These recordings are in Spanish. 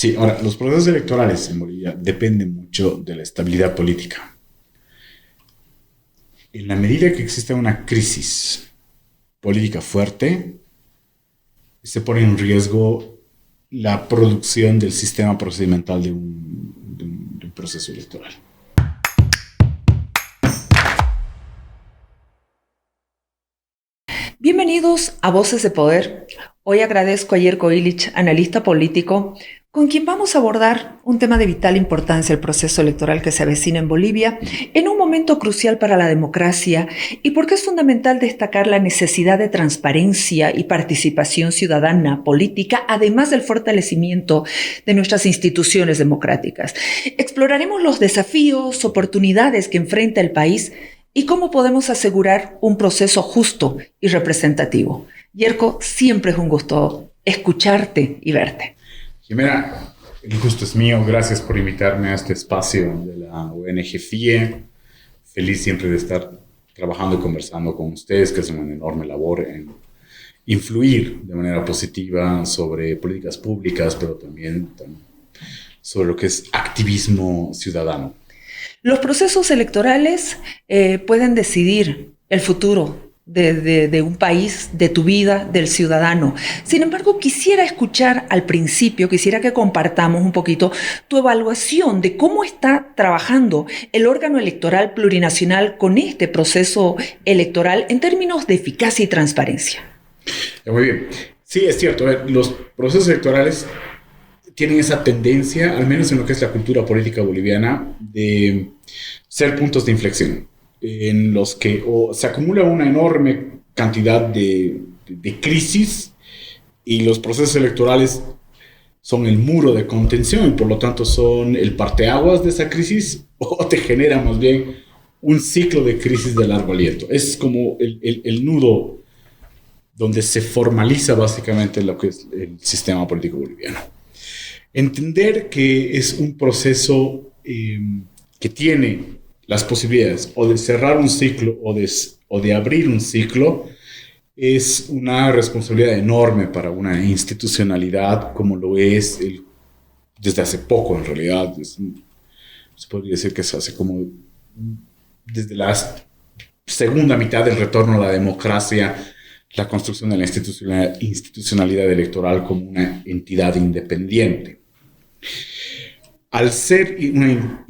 Sí, ahora, los procesos electorales en Bolivia dependen mucho de la estabilidad política. En la medida que exista una crisis política fuerte, se pone en riesgo la producción del sistema procedimental de un proceso electoral. Bienvenidos a Voces de Poder. Hoy agradezco a Jerko Ilić, analista político, con quien vamos a abordar un tema de vital importancia, el proceso electoral que se avecina en Bolivia, en un momento crucial para la democracia y porque es fundamental destacar la necesidad de transparencia y participación ciudadana política, además del fortalecimiento de nuestras instituciones democráticas. Exploraremos los desafíos, oportunidades que enfrenta el país y cómo podemos asegurar un proceso justo y representativo. Jerko, siempre es un gusto escucharte y verte. Jimena, el gusto es mío. Gracias por invitarme a este espacio de la ONG FIE. Feliz siempre de estar trabajando y conversando con ustedes, que hacen una enorme labor en influir de manera positiva sobre políticas públicas, pero también sobre lo que es activismo ciudadano. Los procesos electorales pueden decidir el futuro de un país, de tu vida, del ciudadano. Sin embargo, quisiera escuchar al principio, quisiera que compartamos un poquito tu evaluación de cómo está trabajando el órgano electoral plurinacional con este proceso electoral en términos de eficacia y transparencia. Muy bien. Sí, es cierto. Los procesos electorales tienen esa tendencia, al menos en lo que es la cultura política boliviana, de ser puntos de inflexión, en los que se acumula una enorme cantidad de crisis y los procesos electorales son el muro de contención y por lo tanto son el parteaguas de esa crisis o te genera más bien un ciclo de crisis de largo aliento. Es como el nudo donde se formaliza básicamente lo que es el sistema político boliviano. Entender que es un proceso que tiene las posibilidades o de cerrar un ciclo o de abrir un ciclo es una responsabilidad enorme para una institucionalidad como lo es desde hace poco en realidad. Se podría decir que se hace como desde la segunda mitad del retorno a la democracia, la construcción de la institucionalidad electoral como una entidad independiente. Al ser una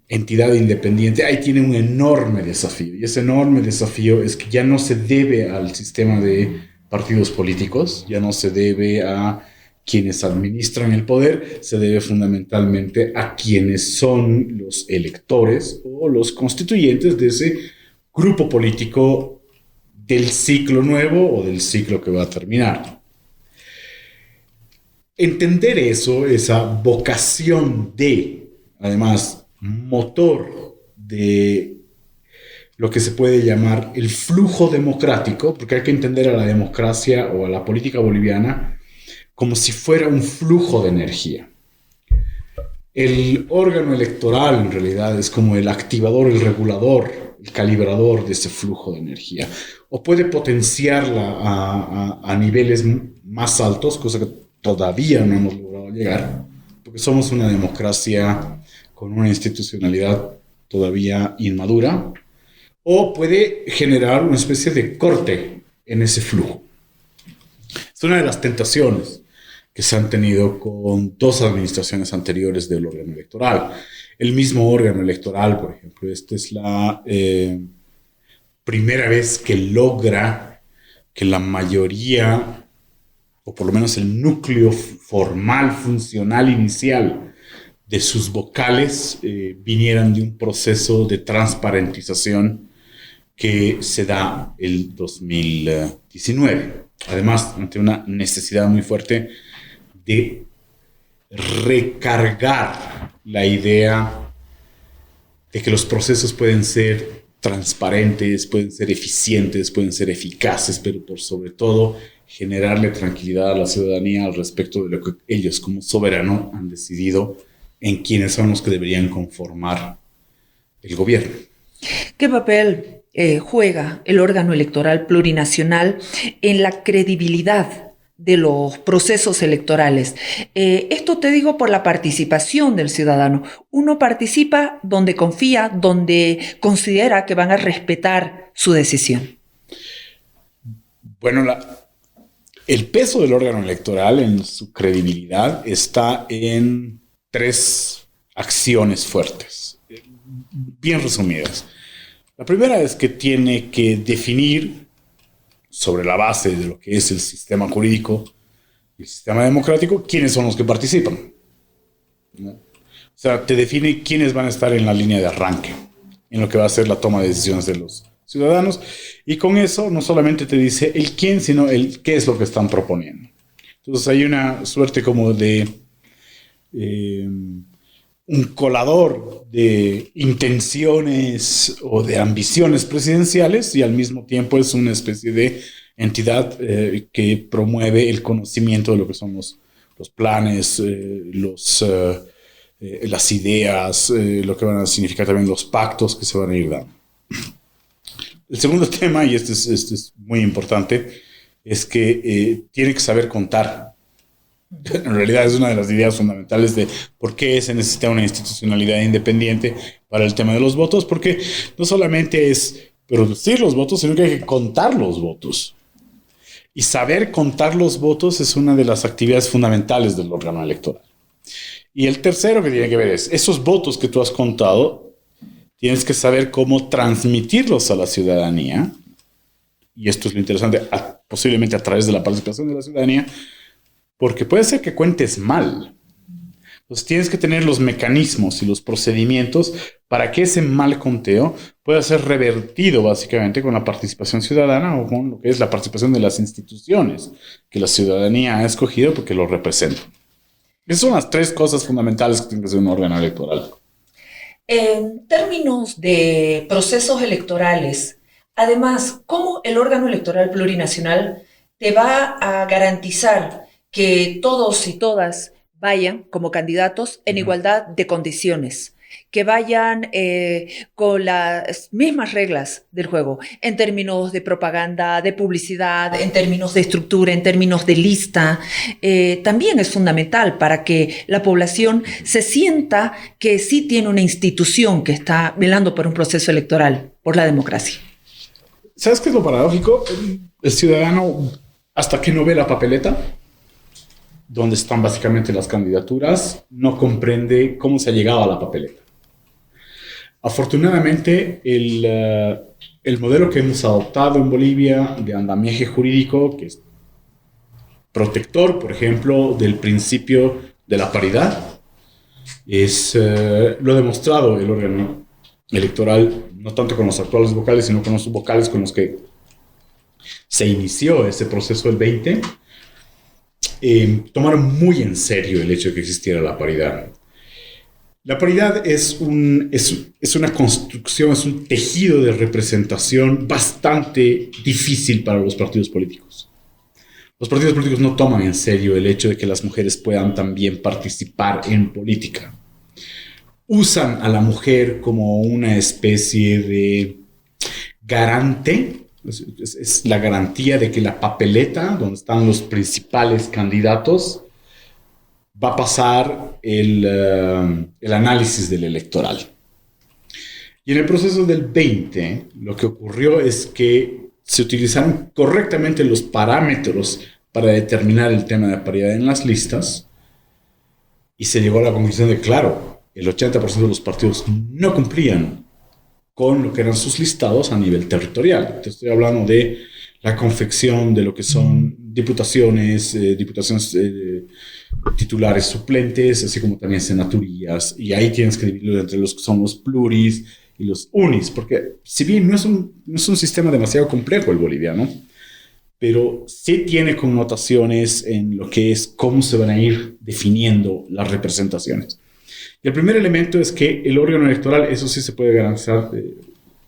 entidad independiente, ahí tiene un enorme desafío. Y ese enorme desafío es que ya no se debe al sistema de partidos políticos, ya no se debe a quienes administran el poder, se debe fundamentalmente a quienes son los electores o los constituyentes de ese grupo político del ciclo nuevo o del ciclo que va a terminar. Entender eso, esa vocación de, además, motor de lo que se puede llamar el flujo democrático, porque hay que entender a la democracia o a la política boliviana como si fuera un flujo de energía. El órgano electoral en realidad es como el activador, el regulador, el calibrador de ese flujo de energía. O puede potenciarla a niveles más altos, cosa que todavía no hemos logrado llegar, porque somos una democracia con una institucionalidad todavía inmadura, o puede generar una especie de corte en ese flujo. Es una de las tentaciones que se han tenido con dos administraciones anteriores del órgano electoral. El mismo órgano electoral, por ejemplo, esta es la primera vez que logra que la mayoría, o por lo menos el núcleo formal, funcional, inicial de sus vocales vinieran de un proceso de transparentización que se da el 2019. Además, ante una necesidad muy fuerte de recargar la idea de que los procesos pueden ser transparentes, pueden ser eficientes, pueden ser eficaces, pero por sobre todo generarle tranquilidad a la ciudadanía al respecto de lo que ellos como soberano han decidido en quiénes son los que deberían conformar el gobierno. ¿Qué papel juega el órgano electoral plurinacional en la credibilidad de los procesos electorales. Esto te digo por la participación del ciudadano. Uno participa donde confía, donde considera que van a respetar su decisión. Bueno, el peso del órgano electoral en su credibilidad está en 3 acciones fuertes, bien resumidas. La primera es que tiene que definir, sobre la base de lo que es el sistema jurídico y el sistema democrático, quiénes son los que participan, ¿no? O sea, te define quiénes van a estar en la línea de arranque, en lo que va a ser la toma de decisiones de los ciudadanos, y con eso no solamente te dice el quién, sino el qué es lo que están proponiendo. Entonces hay una suerte como de un colador de intenciones o de ambiciones presidenciales, y al mismo tiempo es una especie de entidad que promueve el conocimiento de lo que son los planes, las ideas, lo que van a significar también los pactos que se van a ir dando. El segundo tema, y este es muy importante, es que tiene que saber contar. En realidad es una de las ideas fundamentales de por qué se necesita una institucionalidad independiente para el tema de los votos, porque no solamente es producir los votos, sino que hay que contar los votos. Y saber contar los votos es una de las actividades fundamentales del órgano electoral. Y el tercero que tiene que ver es, esos votos que tú has contado, tienes que saber cómo transmitirlos a la ciudadanía, y esto es lo interesante, posiblemente a través de la participación de la ciudadanía, porque puede ser que cuentes mal. Entonces tienes que tener los mecanismos y los procedimientos para que ese mal conteo pueda ser revertido básicamente con la participación ciudadana o con lo que es la participación de las instituciones que la ciudadanía ha escogido porque lo representan. Esas son las 3 cosas fundamentales que tiene que ser un órgano electoral. En términos de procesos electorales, además, ¿cómo el órgano electoral plurinacional te va a garantizar que todos y todas vayan como candidatos en igualdad de condiciones, que vayan con las mismas reglas del juego, en términos de propaganda, de publicidad, en términos de estructura, en términos de lista? También es fundamental para que la población se sienta que sí tiene una institución que está velando por un proceso electoral, por la democracia. ¿Sabes qué es lo paradójico? El ciudadano, hasta que no ve la papeleta, donde están básicamente las candidaturas, no comprende cómo se ha llegado a la papeleta. Afortunadamente, el modelo que hemos adoptado en Bolivia de andamiaje jurídico, que es protector, por ejemplo, del principio de la paridad, lo ha demostrado el órgano electoral, no tanto con los actuales vocales, sino con los vocales con los que se inició ese proceso del 20, tomaron muy en serio el hecho de que existiera la paridad. La paridad es una construcción, es un tejido de representación bastante difícil para los partidos políticos. Los partidos políticos no toman en serio el hecho de que las mujeres puedan también participar en política. Usan a la mujer como una especie de garante. Es la garantía de que la papeleta, donde están los principales candidatos, va a pasar el análisis del electoral. Y en el proceso del 20, lo que ocurrió es que se utilizaron correctamente los parámetros para determinar el tema de paridad en las listas, y se llegó a la conclusión de, claro, el 80% de los partidos no cumplían con lo que eran sus listados a nivel territorial. Te estoy hablando de la confección de lo que son diputaciones titulares suplentes, así como también senaturías, y ahí tienes que dividirlo entre los que son los pluris y los unis, porque si bien no es un sistema demasiado complejo el boliviano, pero sí tiene connotaciones en lo que es cómo se van a ir definiendo las representaciones. Y el primer elemento es que el órgano electoral, eso sí se puede garantizar,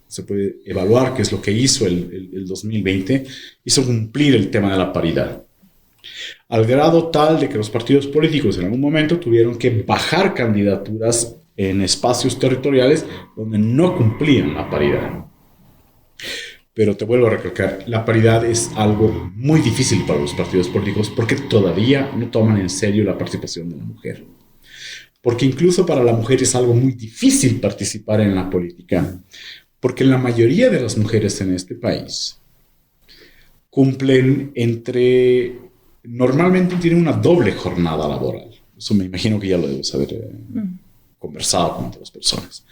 se puede evaluar, que es lo que hizo el 2020, hizo cumplir el tema de la paridad. Al grado tal de que los partidos políticos en algún momento tuvieron que bajar candidaturas en espacios territoriales donde no cumplían la paridad. pero te vuelvo a recalcar, la paridad es algo muy difícil para los partidos políticos porque todavía no toman en serio la participación de la mujer. Porque incluso para la mujer es algo muy difícil participar en la política, porque la mayoría de las mujeres en este país cumplen normalmente tienen una doble jornada laboral. Eso me imagino que ya lo debes haber conversado con otras personas.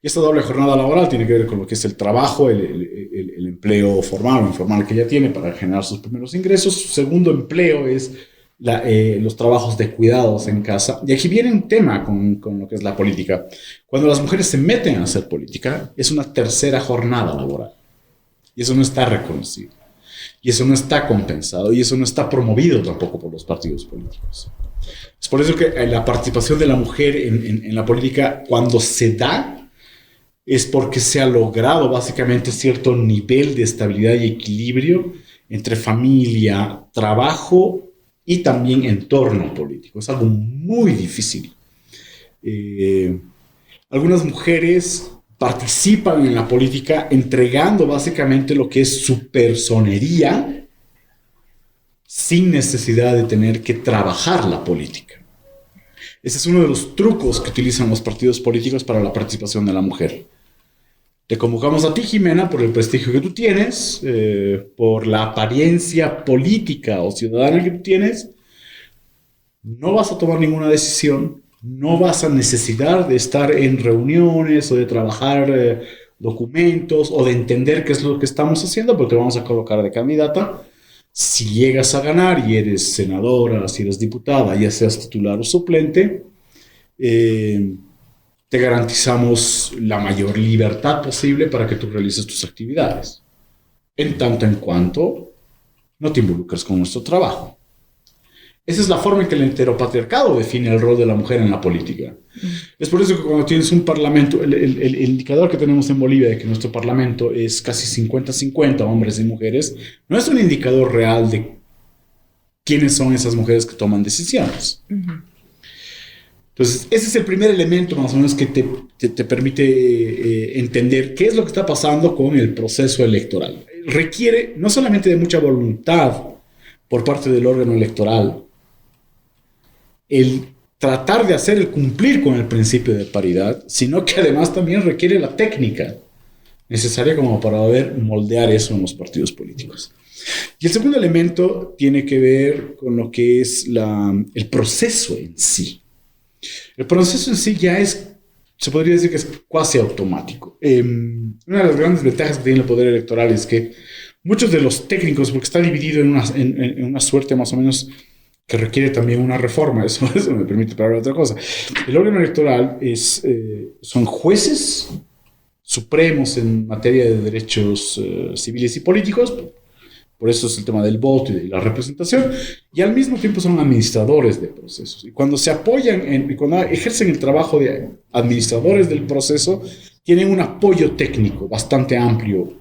Y esta doble jornada laboral tiene que ver con lo que es el trabajo, el empleo formal o informal que ella tiene para generar sus primeros ingresos. Su segundo empleo es los trabajos de cuidados en casa. Y aquí viene un tema con lo que es la política. Cuando las mujeres se meten a hacer política, es una tercera jornada laboral. Y eso no está reconocido. Y eso no está compensado. Y eso no está promovido tampoco por los partidos políticos. Es por eso que la participación de la mujer en la política, cuando se da, es porque se ha logrado básicamente cierto nivel de estabilidad y equilibrio entre familia, trabajo y también entorno político. Es algo muy difícil. Algunas mujeres participan en la política entregando básicamente lo que es su personería sin necesidad de tener que trabajar la política. Ese es uno de los trucos que utilizan los partidos políticos para la participación de la mujer. Te convocamos a ti, Jimena, por el prestigio que tú tienes, por la apariencia política o ciudadana que tú tienes. No vas a tomar ninguna decisión, no vas a necesitar de estar en reuniones o de trabajar documentos o de entender qué es lo que estamos haciendo, pero te vamos a colocar de candidata. Si llegas a ganar y eres senadora, si eres diputada, ya seas titular o suplente, te garantizamos la mayor libertad posible para que tú realices tus actividades, en tanto en cuanto no te involucres con nuestro trabajo. Esa es la forma en que el heteropatriarcado define el rol de la mujer en la política. Es por eso que cuando tienes un parlamento, el indicador que tenemos en Bolivia de que nuestro parlamento es casi 50-50 hombres y mujeres, no es un indicador real de quiénes son esas mujeres que toman decisiones. Entonces, ese es el primer elemento más o menos que te permite entender qué es lo que está pasando con el proceso electoral. Requiere no solamente de mucha voluntad por parte del órgano electoral, el tratar de hacer el cumplir con el principio de paridad, sino que además también requiere la técnica necesaria como para poder moldear eso en los partidos políticos. Y el segundo elemento tiene que ver con lo que es el proceso en sí. El proceso en sí ya se podría decir que es cuasi automático. Una de las grandes ventajas que tiene el poder electoral es que muchos de los técnicos, porque está dividido en una suerte más o menos que requiere también una reforma, eso me permite hablar de otra cosa. El órgano electoral son jueces supremos en materia de derechos civiles y políticos, por eso es el tema del voto y de la representación, y al mismo tiempo son administradores de procesos. Y cuando se apoyan, cuando ejercen el trabajo de administradores del proceso, tienen un apoyo técnico bastante amplio,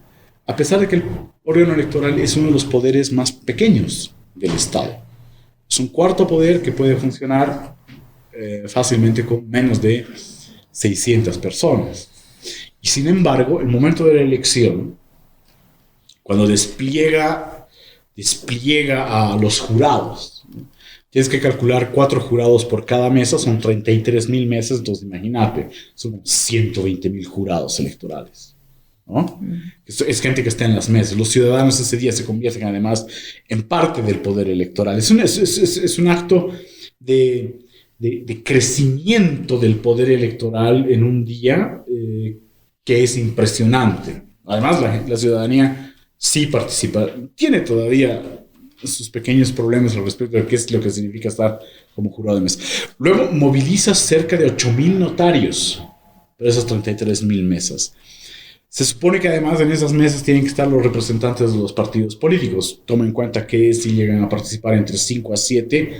a pesar de que el órgano electoral es uno de los poderes más pequeños del Estado. Es un cuarto poder que puede funcionar fácilmente con menos de 600 personas. Y sin embargo, el momento de la elección, cuando despliega a los jurados, tienes que calcular 4 jurados por cada mesa, son 33,000 mesas, entonces imagínate, son 120,000 jurados electorales, ¿no? Es gente que está en las mesas. Los ciudadanos ese día se convierten además en parte del poder electoral. Es un acto de crecimiento del poder electoral en un día que es impresionante. Además, la ciudadanía sí participa. Tiene todavía sus pequeños problemas al respecto de qué es lo que significa estar como jurado de mesa. Luego moviliza cerca de 8,000 notarios para esas 33,000 mesas. Se supone que además en esas mesas tienen que estar los representantes de los partidos políticos. Toma en cuenta que si llegan a participar entre 5 a 7,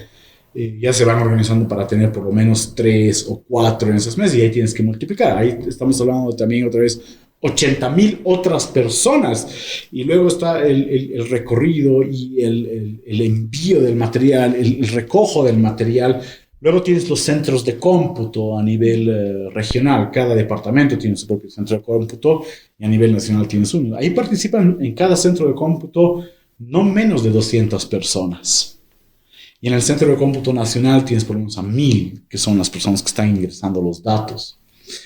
ya se van organizando para tener por lo menos 3 o 4 en esas mesas y ahí tienes que multiplicar. Ahí estamos hablando también otra vez 80,000 otras personas. Y luego está el recorrido y el envío del material, el recojo del material Luego tienes los centros de cómputo a nivel regional. Cada departamento tiene su propio centro de cómputo y a nivel nacional tienes uno. Ahí participan en cada centro de cómputo no menos de 200 personas. Y en el centro de cómputo nacional tienes por lo menos a 1000, que son las personas que están ingresando los datos.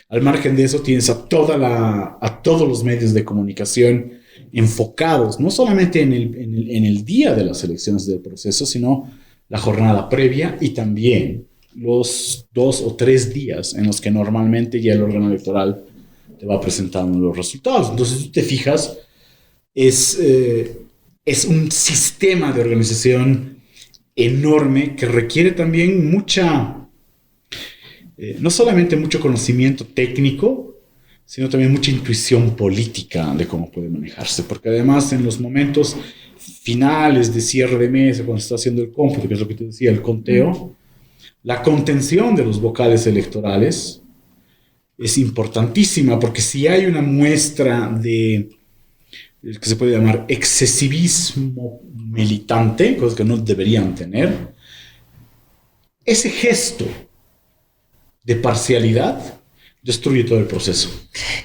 Al margen de eso tienes a todos los medios de comunicación enfocados, no solamente en el día de las elecciones del proceso, sino la jornada previa y también los 2 o 3 días en los que normalmente ya el órgano electoral te va presentando los resultados. Entonces, si tú te fijas, es un sistema de organización enorme que requiere también no solamente mucho conocimiento técnico, sino también mucha intuición política de cómo puede manejarse, porque además en los momentos finales de cierre de mesa, cuando se está haciendo el cómputo, que es lo que te decía, el conteo, la contención de los vocales electorales es importantísima, porque si hay una muestra de que se puede llamar excesivismo militante, cosas que no deberían tener, ese gesto de parcialidad destruye todo el proceso.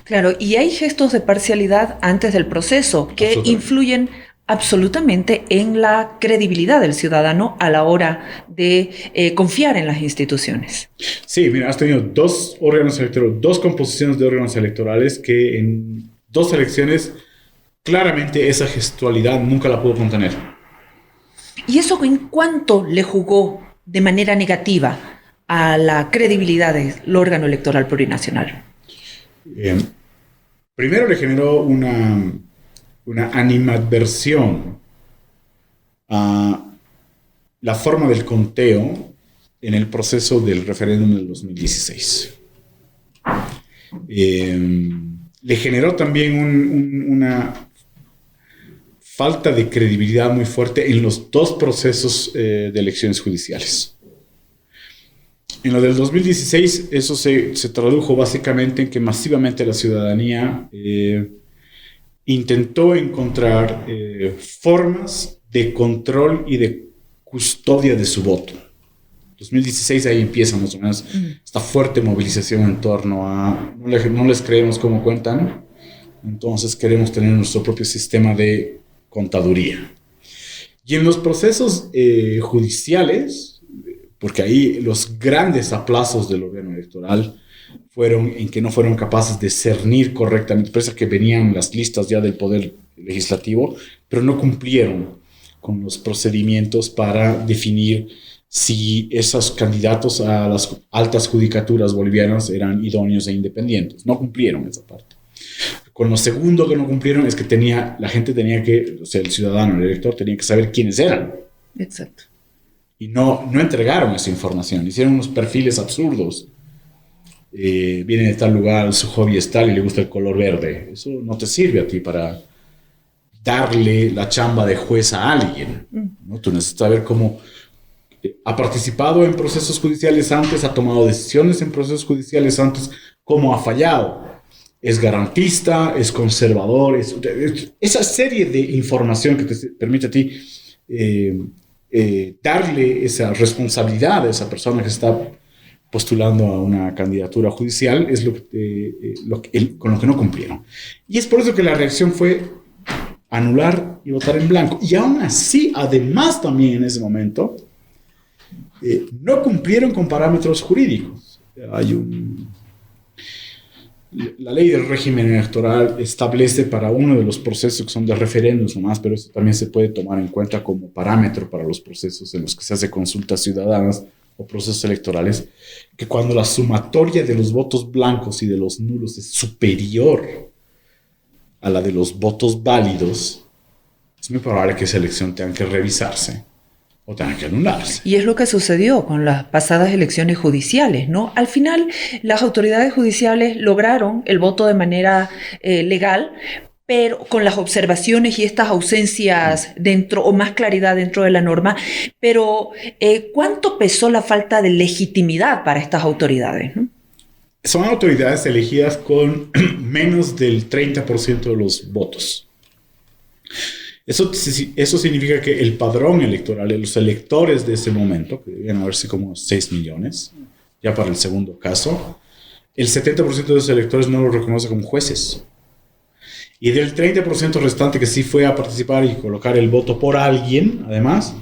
Claro, y hay gestos de parcialidad antes del proceso que influyen absolutamente en la credibilidad del ciudadano a la hora de confiar en las instituciones. Sí, mira, has tenido 2 órganos electorales, 2 composiciones de órganos electorales que en 2 elecciones claramente esa gestualidad nunca la pudo contener. ¿Y eso en cuánto le jugó de manera negativa a la credibilidad del órgano electoral plurinacional? Primero le generó una animadversión a la forma del conteo en el proceso del referéndum del 2016. Le generó también una falta de credibilidad muy fuerte en los 2 procesos de elecciones judiciales. En lo del 2016, eso se tradujo básicamente en que masivamente la ciudadanía intentó encontrar formas de control y de custodia de su voto. 2016 ahí empieza más o menos esta fuerte movilización en torno a no les creemos cómo cuentan, entonces queremos tener nuestro propio sistema de contaduría. Y en los procesos judiciales, porque ahí los grandes aplazos del órgano electoral fueron en que no fueron capaces de cernir correctamente, pese a que venían las listas ya del Poder Legislativo, pero no cumplieron con los procedimientos para definir si esos candidatos a las altas judicaturas bolivianas eran idóneos e independientes. No cumplieron esa parte. Con lo segundo que no cumplieron es que la gente tenía que, o sea, el ciudadano, el elector, tenía que saber quiénes eran. Exacto. Y no entregaron esa información. Hicieron unos perfiles absurdos. Viene de tal lugar, su hobby es tal y le gusta el color verde. Eso no te sirve a ti para darle la chamba de juez a alguien, ¿no? Tú necesitas saber cómo ha participado en procesos judiciales antes, ha tomado decisiones en procesos judiciales antes, cómo ha fallado. Es garantista, es conservador, esa serie de información que te permite a ti darle esa responsabilidad a esa persona que está postulando a una candidatura judicial es con lo que no cumplieron. Y es por eso que la reacción fue anular y votar en blanco. Y aún así, además también en ese momento, no cumplieron con parámetros jurídicos. La ley del régimen electoral establece para uno de los procesos que son de referéndums nomás, pero eso también se puede tomar en cuenta como parámetro para los procesos en los que se hace consultas ciudadanas o procesos electorales, que cuando la sumatoria de los votos blancos y de los nulos es superior a la de los votos válidos, es muy probable que esa elección tenga que revisarse o tenga que anularse. Y es lo que sucedió con las pasadas elecciones judiciales, ¿no? Al final, las autoridades judiciales lograron el voto de manera legal, pero con las observaciones y estas ausencias dentro, o más claridad dentro de la norma, pero ¿cuánto pesó la falta de legitimidad para estas autoridades, ¿no? Son autoridades elegidas con menos del 30% de los votos. Eso significa que el padrón electoral, los electores de ese momento, que debían haberse como 6 millones, ya para el segundo caso, el 70% de esos electores no los reconoce como jueces. Y del 30% restante que sí fue a participar y colocar el voto por alguien, además,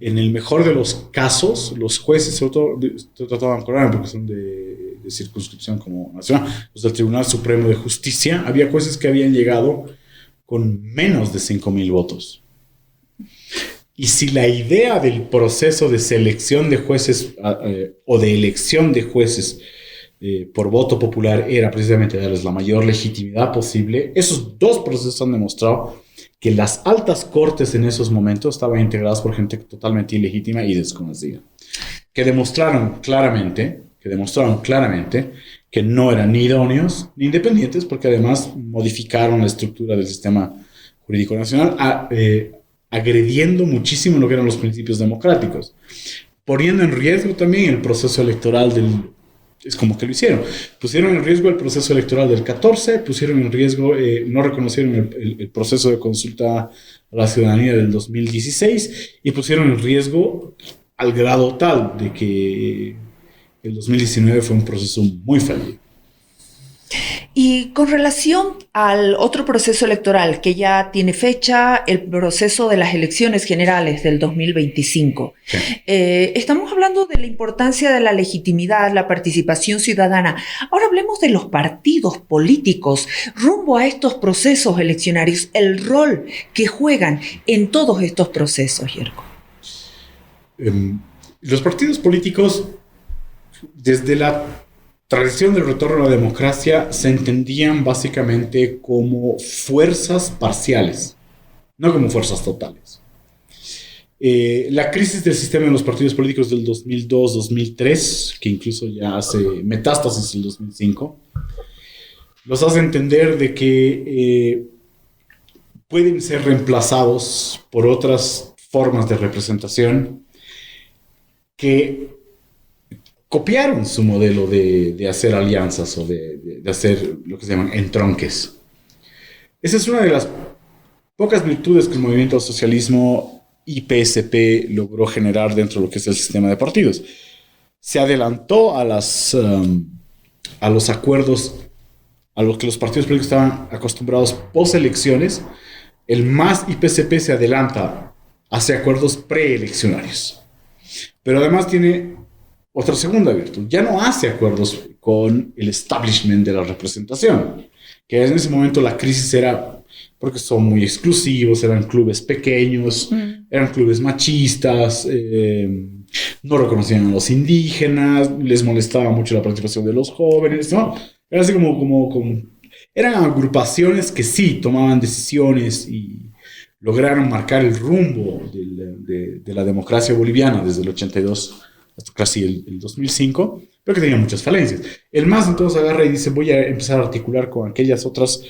en el mejor de los casos, los jueces, sobre todo, estoy tratando de acordar porque son de circunscripción como nacional, los del Tribunal Supremo de Justicia, había jueces que habían llegado con menos de 5,000 votos. Y si la idea del proceso de selección de jueces o de elección de jueces por voto popular era precisamente darles la mayor legitimidad posible, esos dos procesos han demostrado que las altas cortes en esos momentos estaban integradas por gente totalmente ilegítima y desconocida, que demostraron claramente que no eran ni idóneos ni independientes, porque además modificaron la estructura del sistema jurídico nacional, agrediendo muchísimo lo que eran los principios democráticos, poniendo en riesgo también el proceso electoral es como que lo hicieron. Pusieron en riesgo el proceso electoral del 14, pusieron en riesgo, no reconocieron el proceso de consulta a la ciudadanía del 2016 y pusieron en riesgo al grado tal de que el 2019 fue un proceso muy fallido. Y con relación al otro proceso electoral que ya tiene fecha, el proceso de las elecciones generales del 2025, sí. Estamos hablando de la importancia de la legitimidad, la participación ciudadana. Ahora hablemos de los partidos políticos rumbo a estos procesos eleccionarios, el rol que juegan en todos estos procesos, Yerko. Los partidos políticos, desde la tradición del retorno a la democracia, se entendían básicamente como fuerzas parciales, no como fuerzas totales. La crisis del sistema de los partidos políticos del 2002-2003, que incluso ya hace metástasis en el 2005, los hace entender de que pueden ser reemplazados por otras formas de representación que copiaron su modelo de hacer alianzas o de hacer lo que se llaman entronques. Esa es una de las pocas virtudes que el movimiento del socialismo y PSP logró generar dentro de lo que es el sistema de partidos. Se adelantó a los acuerdos a los que los partidos políticos estaban acostumbrados post elecciones. El MAS y PSP se adelanta hacia acuerdos preeleccionarios. Pero además tiene otra segunda virtud: ya no hace acuerdos con el establishment de la representación, que en ese momento la crisis era porque son muy exclusivos, eran clubes pequeños, eran clubes machistas, no reconocían a los indígenas, les molestaba mucho la participación de los jóvenes, ¿no? Era así como eran agrupaciones que sí tomaban decisiones y lograron marcar el rumbo de la democracia boliviana desde el 82 hasta casi el 2005, pero que tenía muchas falencias. El MAS entonces agarra y dice: voy a empezar a articular con aquellas otras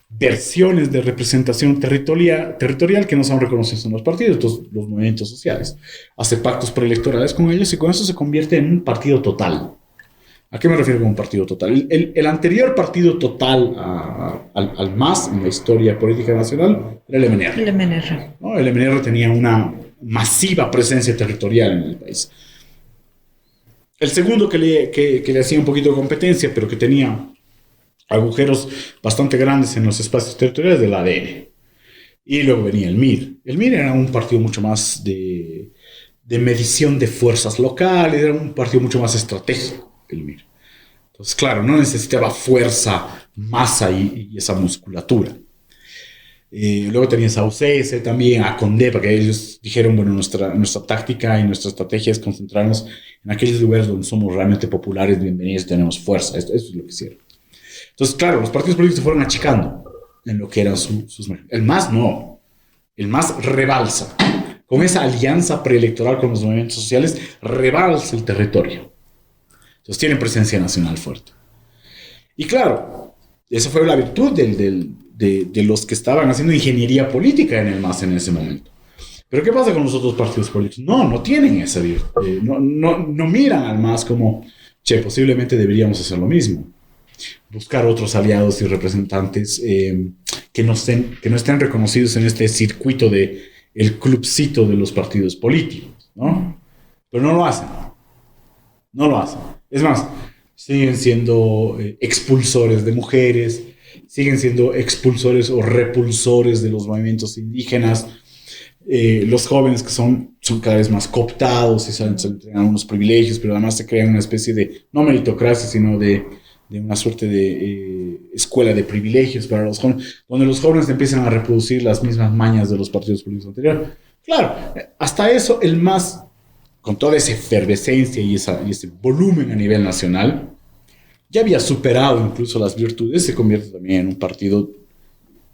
versiones de representación territorial que no son reconocidas en los partidos, los movimientos sociales. Hace pactos preelectorales con ellos y con eso se convierte en un partido total. ¿A qué me refiero con un partido total? El anterior partido total al MAS en la historia política nacional era el MNR. El MNR. ¿No? El MNR tenía una masiva presencia territorial en el país. El segundo que le hacía un poquito de competencia, pero que tenía agujeros bastante grandes en los espacios territoriales, del ADN. Y luego venía el MIR. El MIR era un partido mucho más de medición de fuerzas locales, era un partido mucho más estratégico, el MIR. Entonces, claro, no necesitaba fuerza, masa y esa musculatura. Luego tenías a UCS también, a CONDEPA, que ellos dijeron: bueno, nuestra táctica y nuestra estrategia es concentrarnos en aquellos lugares donde somos realmente populares, bienvenidos, tenemos fuerza. Eso es lo que hicieron. Entonces, claro, los partidos políticos se fueron achicando en lo que eran sus... El MAS no. El MAS rebalsa. Con esa alianza preelectoral con los movimientos sociales, rebalsa el territorio. Entonces tienen presencia nacional fuerte. Y claro, esa fue la virtud de los que estaban haciendo ingeniería política en el MAS en ese momento. Pero ¿qué pasa con los otros partidos políticos? No tienen esa virtud. No miran al MAS como: che, posiblemente deberíamos hacer lo mismo. buscar otros aliados y representantes que no estén reconocidos en este circuito de el clubcito de los partidos políticos, ¿no? Pero no lo hacen. No lo hacen. Es más, siguen siendo expulsores de mujeres, siguen siendo expulsores o repulsores de los movimientos indígenas. Los jóvenes que son cada vez más cooptados y se entregan unos privilegios, pero además se crean una especie de, no meritocracia, sino de una suerte de escuela de privilegios para los jóvenes, donde los jóvenes empiezan a reproducir las mismas mañas de los partidos políticos anteriores. Claro, hasta eso, con toda esa efervescencia y ese volumen a nivel nacional, ya había superado incluso las virtudes, se convierte también en un partido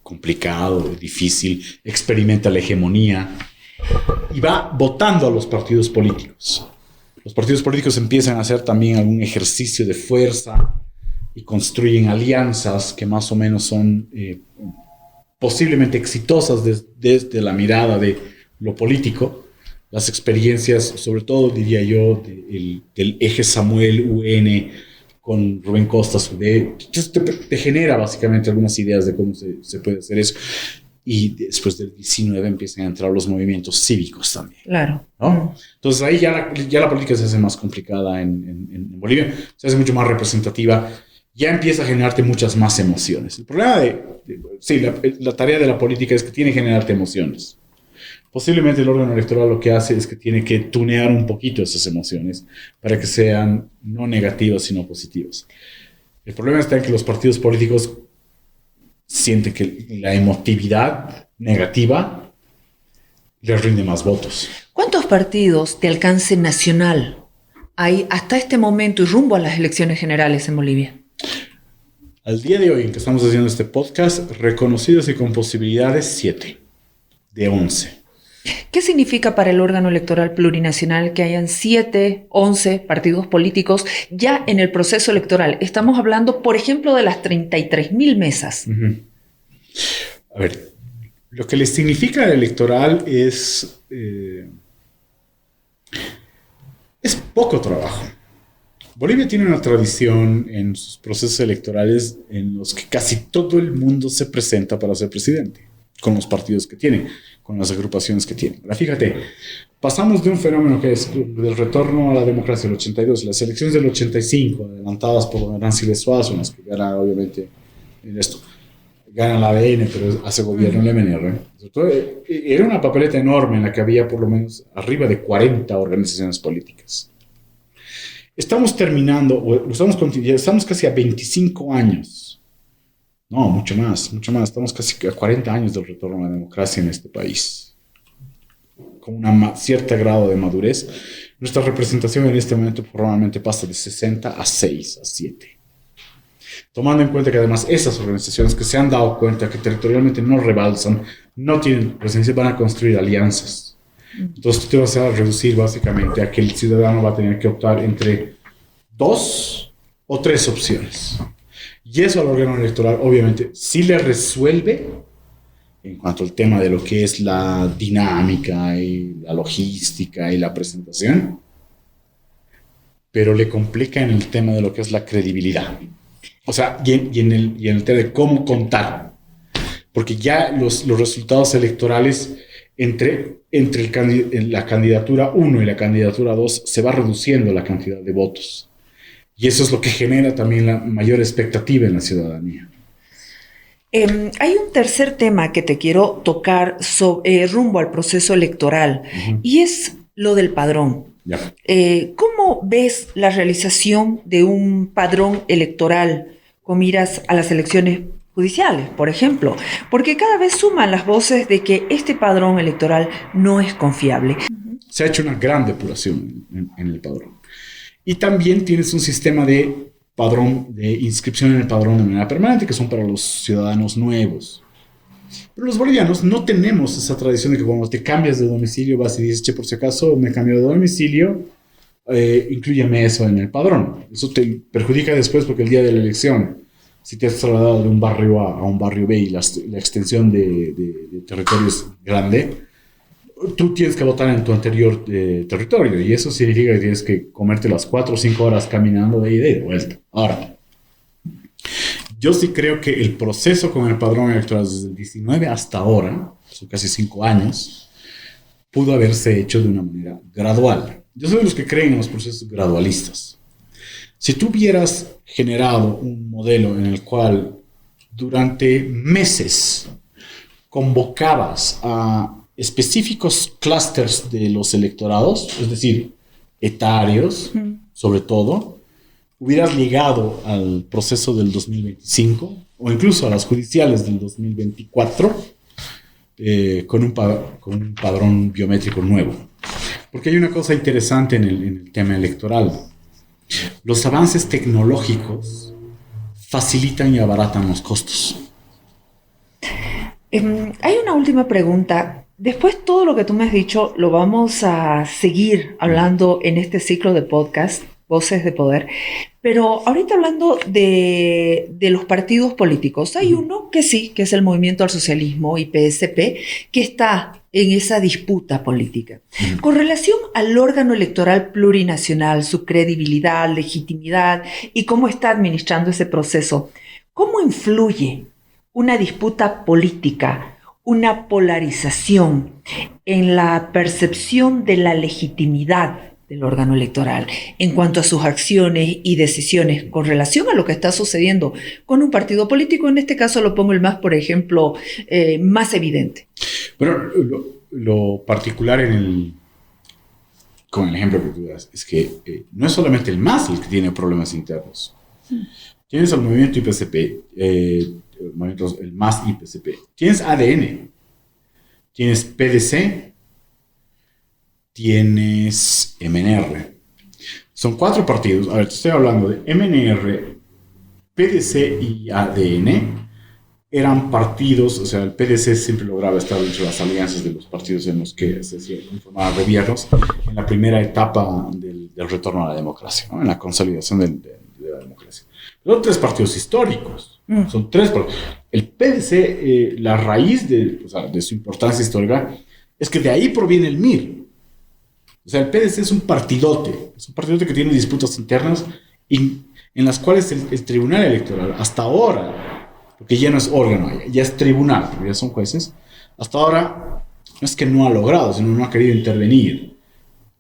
complicado, difícil, experimenta la hegemonía y va votando a los partidos políticos. Los partidos políticos empiezan a hacer también algún ejercicio de fuerza y construyen alianzas que más o menos son posiblemente exitosas desde la mirada de lo político. Las experiencias, sobre todo diría yo, del eje Samuel UN con Rubén Costas, te genera básicamente algunas ideas de cómo se puede hacer eso. Y después del 19 empiezan a entrar los movimientos cívicos también. Claro. ¿No? Entonces ahí ya la política se hace más complicada en Bolivia, se hace mucho más representativa, ya empieza a generarte muchas más emociones. El problema la tarea de la política es que tiene que generarte emociones. Posiblemente el órgano electoral lo que hace es que tiene que tunear un poquito esas emociones para que sean no negativas, sino positivas. El problema está en que los partidos políticos sienten que la emotividad negativa les rinde más votos. ¿Cuántos partidos de alcance nacional hay hasta este momento y rumbo a las elecciones generales en Bolivia? Al día de hoy en que estamos haciendo este podcast, reconocidos y con posibilidades, 7 de 11. ¿Qué significa para el órgano electoral plurinacional que hayan 7, 11 partidos políticos ya en el proceso electoral? Estamos hablando, por ejemplo, de las 33.000 mesas. Uh-huh. A ver, lo que les significa el electoral es poco trabajo. Bolivia tiene una tradición en sus procesos electorales en los que casi todo el mundo se presenta para ser presidente, con los partidos que tiene, con las agrupaciones que tiene. Ahora, fíjate, pasamos de un fenómeno que es del retorno a la democracia del 82, las elecciones del 85, adelantadas por Nancy Suazo, en las que gana, obviamente, en esto, gana la ADN, pero hace gobierno el MNR. Era una papeleta enorme en la que había por lo menos arriba de 40 organizaciones políticas. Estamos estamos casi a 25 años. No, mucho más. Estamos casi a 40 años del retorno a la democracia en este país. Con un cierto grado de madurez. Nuestra representación en este momento probablemente pasa de 60 a 6, a 7. Tomando en cuenta que además esas organizaciones que se han dado cuenta que territorialmente no rebalsan, no tienen presencia, van a construir alianzas. Entonces tú te vas a reducir básicamente a que el ciudadano va a tener que optar entre 2 o 3 opciones. Y eso al órgano electoral obviamente sí le resuelve en cuanto al tema de lo que es la dinámica y la logística y la presentación, pero le complica en el tema de lo que es la credibilidad. O sea, y en el tema de cómo contar. Porque ya los resultados electorales entre la candidatura 1 y la candidatura 2 se va reduciendo la cantidad de votos. Y eso es lo que genera también la mayor expectativa en la ciudadanía. Hay un tercer tema que te quiero tocar rumbo al proceso electoral, y es lo del padrón. Ya. ¿Cómo ves la realización de un padrón electoral con miras a las elecciones judiciales, por ejemplo? Porque cada vez suman las voces de que este padrón electoral no es confiable. Se ha hecho una gran depuración en el padrón. Y también tienes un sistema de inscripción en el padrón de manera permanente, que son para los ciudadanos nuevos. Pero los bolivianos no tenemos esa tradición de que cuando te cambias de domicilio vas y dices, che, por si acaso me cambio de domicilio, inclúyame eso en el padrón. Eso te perjudica después porque el día de la elección, si te has trasladado de un barrio A a un barrio B y la extensión de territorio es grande, tú tienes que votar en tu anterior territorio, y eso significa que tienes que comerte las 4 o 5 horas caminando de ida y de vuelta. Ahora, Yo sí creo que el proceso con el padrón electoral desde el 19 hasta ahora, son casi 5 años, pudo haberse hecho de una manera gradual. Yo soy de los que creen en los procesos gradualistas. Si tú hubieras generado un modelo en el cual durante meses convocabas a específicos clústeres de los electorados, es decir, etarios, sobre todo, hubieras llegado al proceso del 2025 o incluso a las judiciales del 2024 con un padrón biométrico nuevo. Porque hay una cosa interesante en el tema electoral. Los avances tecnológicos facilitan y abaratan los costos. Hay una última pregunta. Después todo lo que tú me has dicho lo vamos a seguir hablando en este ciclo de podcast, Voces de Poder. Pero ahorita hablando de los partidos políticos, hay uno que sí, que es el Movimiento al Socialismo y PSP, que está en esa disputa política. Con relación al órgano electoral plurinacional, su credibilidad, legitimidad y cómo está administrando ese proceso, ¿cómo influye una disputa política, una polarización en la percepción de la legitimidad del órgano electoral en cuanto a sus acciones y decisiones con relación a lo que está sucediendo con un partido político? En este caso lo pongo el MAS, por ejemplo, más evidente. Bueno, lo particular con el ejemplo que tú das es que no es solamente el MAS el que tiene problemas internos. Tienes al movimiento IPCP, el MAS IPCP. Tienes ADN, tienes PDC, tienes MNR. Son 4 partidos. A ver, te estoy hablando de MNR, PDC y ADN. Eran partidos, o sea, el PDC siempre lograba estar dentro de las alianzas de los partidos en los que se conformaban gobiernos en la primera etapa del retorno a la democracia, ¿no? En la consolidación de la democracia. Son 3 partidos históricos. Son 3 partidos. El PDC, la raíz de su importancia histórica es que de ahí proviene el MIR. O sea, el PDC es un partidote que tiene disputas internas y en las cuales el Tribunal Electoral hasta ahora, porque ya no es órgano, ya es tribunal, porque ya son jueces, hasta ahora no es que no ha logrado, sino no ha querido intervenir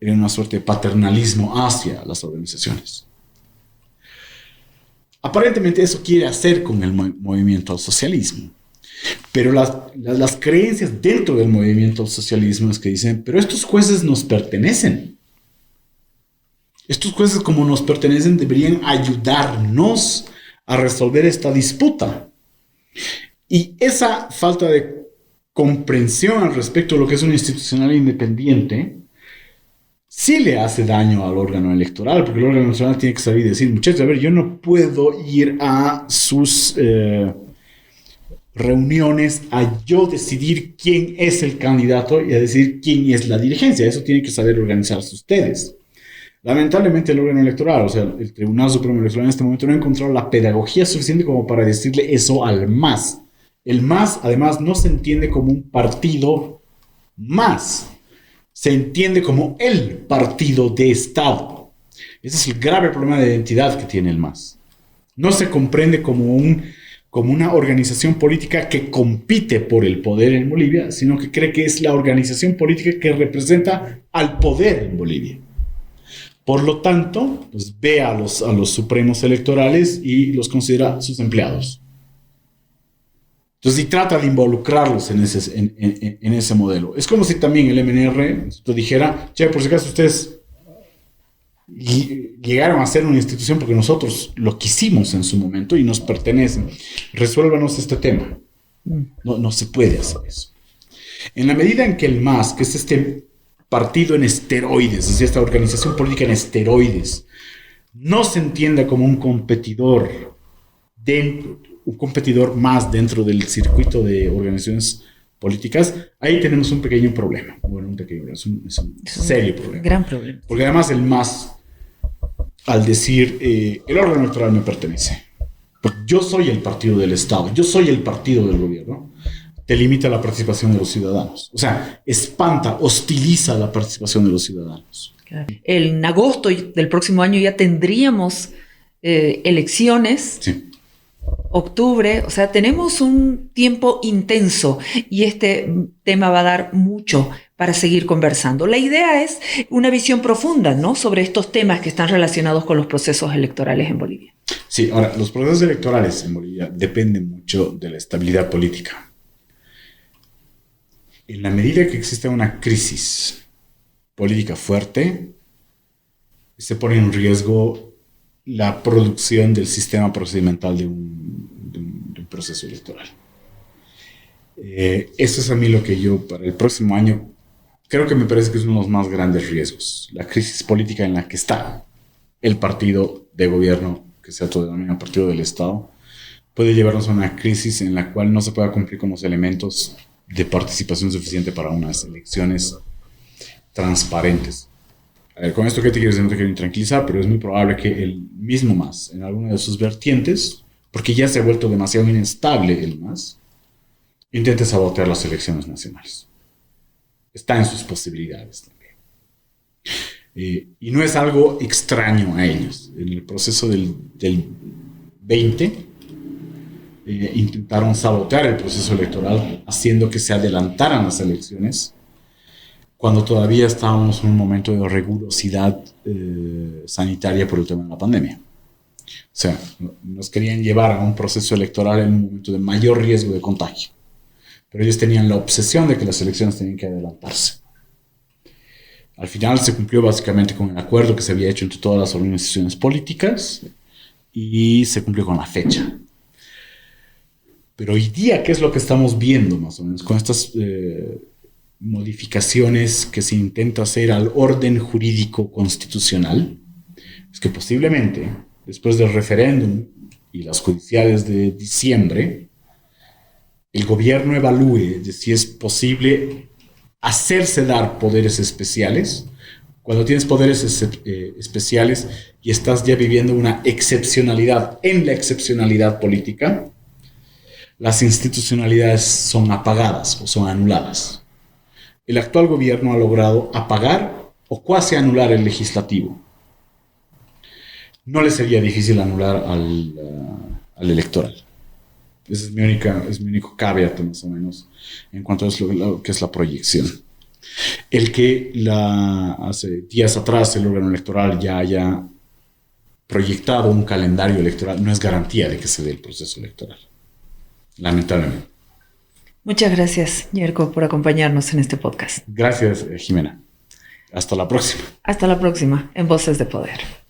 en una suerte de paternalismo hacia las organizaciones. Aparentemente eso quiere hacer con el movimiento al socialismo. Pero las creencias dentro del movimiento al socialismo es que dicen, pero estos jueces nos pertenecen. Estos jueces, como nos pertenecen, deberían ayudarnos a resolver esta disputa. Y esa falta de comprensión al respecto de lo que es una institucional independiente sí le hace daño al órgano electoral, porque el órgano electoral tiene que salir y decir, muchachos, a ver, yo no puedo ir a sus reuniones a yo decidir quién es el candidato y a decidir quién es la dirigencia. Eso tienen que saber organizarse ustedes. Lamentablemente el órgano electoral, o sea, el Tribunal Supremo Electoral en este momento no ha encontrado la pedagogía suficiente como para decirle eso al MAS. El MAS, además, no se entiende como un partido más. Se entiende como el partido de Estado. Ese es el grave problema de identidad que tiene el MAS. No se comprende como una organización política que compite por el poder en Bolivia, sino que cree que es la organización política que representa al poder en Bolivia. Por lo tanto, pues ve a los supremos electorales y los considera sus empleados. Entonces, y trata de involucrarlos en ese modelo. Es como si también el MNR dijera, che, por si acaso ustedes llegaron a ser una institución porque nosotros lo quisimos en su momento y nos pertenecen. Resuélvanos este tema. No se puede hacer eso. En la medida en que el MAS, que es este partido en esteroides, es decir, esta organización política en esteroides, no se entienda como un competidor más dentro del circuito de organizaciones políticas, ahí tenemos un pequeño problema. Bueno, es un serio problema. Gran problema. Porque además el MAS, al decir, el órgano electoral me pertenece, porque yo soy el partido del Estado, yo soy el partido del gobierno, te limita la participación de los ciudadanos. O sea, espanta, hostiliza la participación de los ciudadanos. Claro. En agosto del próximo año ya tendríamos elecciones. Sí. octubre, o sea, tenemos un tiempo intenso y este tema va a dar mucho para seguir conversando. La idea es una visión profunda, ¿no?, sobre estos temas que están relacionados con los procesos electorales en Bolivia. Sí, ahora, los procesos electorales en Bolivia dependen mucho de la estabilidad política. En la medida que existe una crisis política fuerte, se pone en riesgo la producción del sistema procedimental de un proceso electoral. Eso es a mí lo que yo, para el próximo año, creo que me parece que es uno de los más grandes riesgos. La crisis política en la que está el partido de gobierno, que se autodenomina partido del Estado, puede llevarnos a una crisis en la cual no se pueda cumplir con los elementos de participación suficiente para unas elecciones transparentes. A ver, con esto que te quiero decir, no te quiero intranquilizar, pero es muy probable que el mismo MAS, en alguna de sus vertientes, porque ya se ha vuelto demasiado inestable el MAS, intente sabotear las elecciones nacionales. Está en sus posibilidades también. Y no es algo extraño a ellos. En el proceso del 20, intentaron sabotear el proceso electoral, haciendo que se adelantaran las elecciones, cuando todavía estábamos en un momento de rigurosidad sanitaria por el tema de la pandemia. O sea, nos querían llevar a un proceso electoral en un momento de mayor riesgo de contagio. Pero ellos tenían la obsesión de que las elecciones tenían que adelantarse. Al final se cumplió básicamente con el acuerdo que se había hecho entre todas las organizaciones políticas y se cumplió con la fecha. Pero hoy día, ¿qué es lo que estamos viendo más o menos con estas modificaciones que se intenta hacer al orden jurídico constitucional? Es que posiblemente, después del referéndum y las judiciales de diciembre, el gobierno evalúe de si es posible hacerse dar poderes especiales. Cuando tienes poderes especiales y estás ya viviendo una excepcionalidad en la excepcionalidad política, las institucionalidades son apagadas o son anuladas. El actual gobierno ha logrado apagar o cuasi anular el legislativo. No le sería difícil anular al electoral. Ese es mi único caveat, más o menos, en cuanto a lo que es la proyección. El que hace días atrás el órgano electoral ya haya proyectado un calendario electoral no es garantía de que se dé el proceso electoral, lamentablemente. Muchas gracias, Yerko, por acompañarnos en este podcast. Gracias, Jimena. Hasta la próxima. Hasta la próxima, en Voces de Poder.